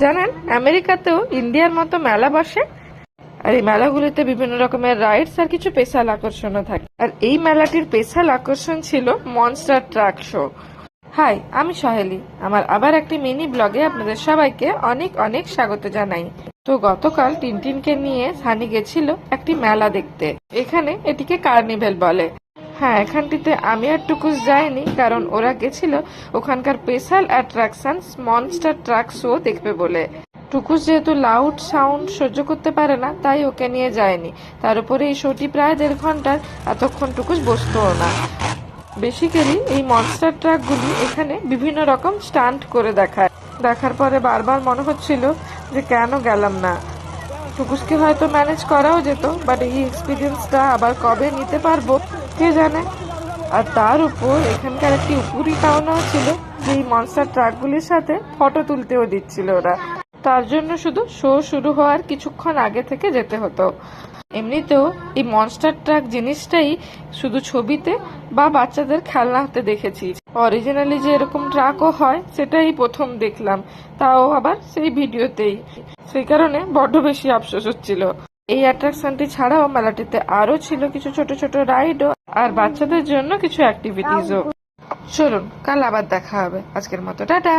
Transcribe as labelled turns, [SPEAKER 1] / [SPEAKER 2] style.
[SPEAKER 1] জানেন, আমেরিকাতেও ইন্ডিয়ার মতো মেলা বসে। আর এই মেলাগুলিতে বিভিন্ন রকমের রাইডস আর কিছু স্পেশাল আকর্ষণও থাকে। আর এই মেলাটির স্পেশাল আকর্ষণ ছিল মনস্টার ট্রাক শো। হাই, আমি সহেলি। আমার আবার একটি মিনি ব্লগে আপনাদের সবাইকে অনেক অনেক স্বাগত জানাই। তো গতকাল টিনটিনকে নিয়ে সানি গেছিল একটি মেলা দেখতে। এখানে এটিকে কার্নিভেল বলে। হ্যাঁ, এখানটিতে আমি আর টুকুস যাইনি, কারণ ওরা গেছিল ওখানকার special attraction monster truck show দেখবে বলে। টুকুস যেহেতু লাউড সাউন্ড সহ্য করতে পারে না, তাই ওকে নিয়ে যায়নি। তার উপরে এই শোটি প্রায় 1.5 ঘন্টার, এতক্ষণ টুকুস বসতোও না। বেসিক্যালি এই মনস্টার ট্রাকগুলি এখানে বিভিন্ন রকম স্টান্ট করে দেখায়। দেখার পরে বারবার মনে হচ্ছিল যে কেন গেলাম না। টুকুসকে হয়তো ম্যানেজ করাও যেত, বাট এই এক্সপিরিয়েন্সটা আবার কবে নিতে পারবো কে জানে। আর তার উপর এখানকার একটি উপরি পাওনাও ছিল যে এই মনস্টার ট্রাকগুলির সাথে ফটো তুলতেও দিচ্ছিল ওরা। তার জন্য শুধু শো শুরু হওয়ার কিছুক্ষণ আগে থেকে যেতে হতো। এমনিতেও এই মনস্টার ট্রাক জিনিসটাই শুধু ছবিতে বা বাচ্চাদের খেলনা হতে দেখেছি। অরিজিনালি যে এরকম ট্রাকও হয় সেটাই প্রথম দেখলাম, তাও আবার সেই ভিডিওতেই। সেই কারণে বড্ড বেশি আফসোস হচ্ছিল। এই অ্যাট্রাকশনটি ছাড়াও মেলাটিতে আরো ছিল কিছু ছোট ছোট রাইডও আর বাচ্চাদের জন্য কিছু অ্যাক্টিভিটিসও। চলুন, কাল আবার দেখা হবে। আজকের মতো টাটা।